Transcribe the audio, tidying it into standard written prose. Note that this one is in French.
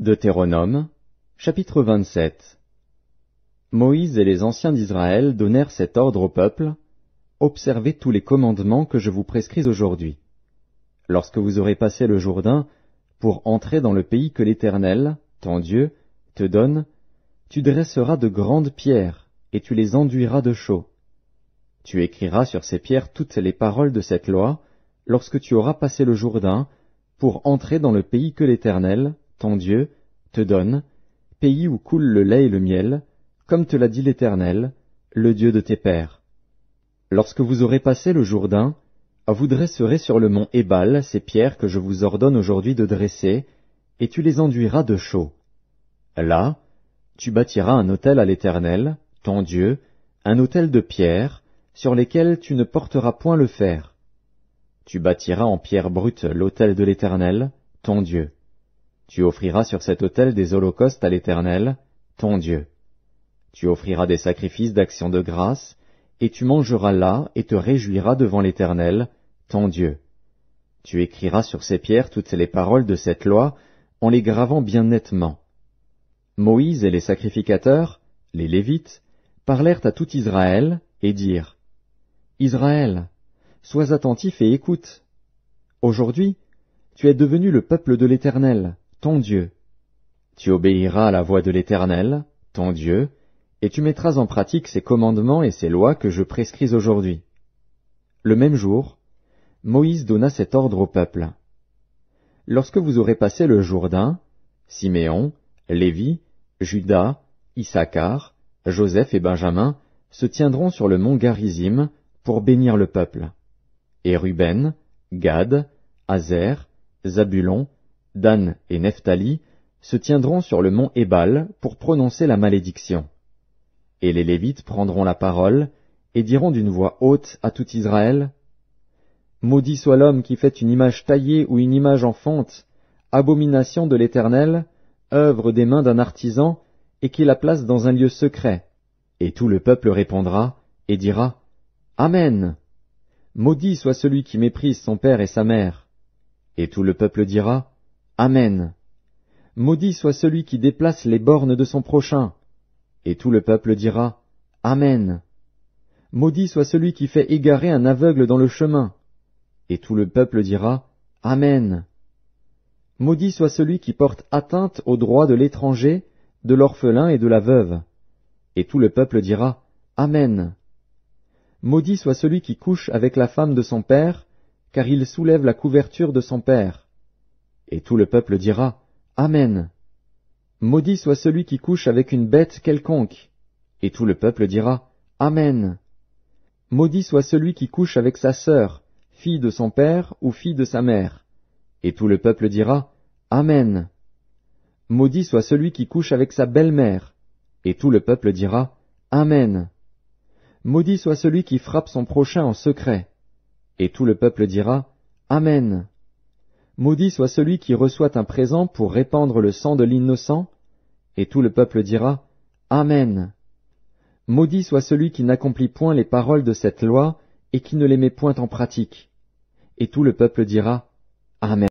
Deutéronome, chapitre 27. Moïse et les anciens d'Israël donnèrent cet ordre au peuple: Observez tous les commandements que je vous prescris aujourd'hui. Lorsque vous aurez passé le Jourdain pour entrer dans le pays que l'Éternel, ton Dieu, te donne, tu dresseras de grandes pierres et tu les enduiras de chaux. Tu écriras sur ces pierres toutes les paroles de cette loi lorsque tu auras passé le Jourdain pour entrer dans le pays que l'Éternel, ton Dieu, te donne, pays où coule le lait et le miel, comme te l'a dit l'Éternel, le Dieu de tes pères. Lorsque vous aurez passé le Jourdain, vous dresserez sur le mont Ébal ces pierres que je vous ordonne aujourd'hui de dresser, et tu les enduiras de chaux. Là, tu bâtiras un autel à l'Éternel, ton Dieu, un autel de pierre, sur lesquelles tu ne porteras point le fer. Tu bâtiras en pierre brute l'autel de l'Éternel, ton Dieu. Tu offriras sur cet autel des holocaustes à l'Éternel, ton Dieu. Tu offriras des sacrifices d'action de grâce, et tu mangeras là et te réjouiras devant l'Éternel, ton Dieu. Tu écriras sur ces pierres toutes les paroles de cette loi, en les gravant bien nettement. Moïse et les sacrificateurs, les Lévites, parlèrent à tout Israël, et dirent: Israël, sois attentif et écoute. Aujourd'hui, tu es devenu le peuple de l'Éternel, ton Dieu. Tu obéiras à la voix de l'Éternel, ton Dieu, et tu mettras en pratique ses commandements et ses lois que je prescris aujourd'hui. Le même jour, Moïse donna cet ordre au peuple. Lorsque vous aurez passé le Jourdain, Siméon, Lévi, Juda, Issachar, Joseph et Benjamin se tiendront sur le mont Garizim pour bénir le peuple. Et Ruben, Gad, Aser, Zabulon, Dan et Nephtali se tiendront sur le mont Ébal pour prononcer la malédiction. Et les Lévites prendront la parole et diront d'une voix haute à tout Israël: Maudit soit l'homme qui fait une image taillée ou une image en fonte, abomination de l'Éternel, œuvre des mains d'un artisan, et qui la place dans un lieu secret. Et tout le peuple répondra et dira: Amen. Maudit soit celui qui méprise son père et sa mère. Et tout le peuple dira: Amen. Maudit soit celui qui déplace les bornes de son prochain. Et tout le peuple dira: Amen. Maudit soit celui qui fait égarer un aveugle dans le chemin. Et tout le peuple dira: Amen. Maudit soit celui qui porte atteinte aux droits de l'étranger, de l'orphelin et de la veuve. Et tout le peuple dira: Amen. Maudit soit celui qui couche avec la femme de son père, car il soulève la couverture de son père. Et tout le peuple dira: Amen. Maudit soit celui qui couche avec une bête quelconque. Et tout le peuple dira: Amen. Maudit soit celui qui couche avec sa sœur, fille de son père ou fille de sa mère. Et tout le peuple dira: Amen. Maudit soit celui qui couche avec sa belle-mère. Et tout le peuple dira: Amen. Maudit soit celui qui frappe son prochain en secret. Et tout le peuple dira: Amen. Maudit soit celui qui reçoit un présent pour répandre le sang de l'innocent. Et tout le peuple dira: Amen. Maudit soit celui qui n'accomplit point les paroles de cette loi et qui ne les met point en pratique. Et tout le peuple dira: Amen.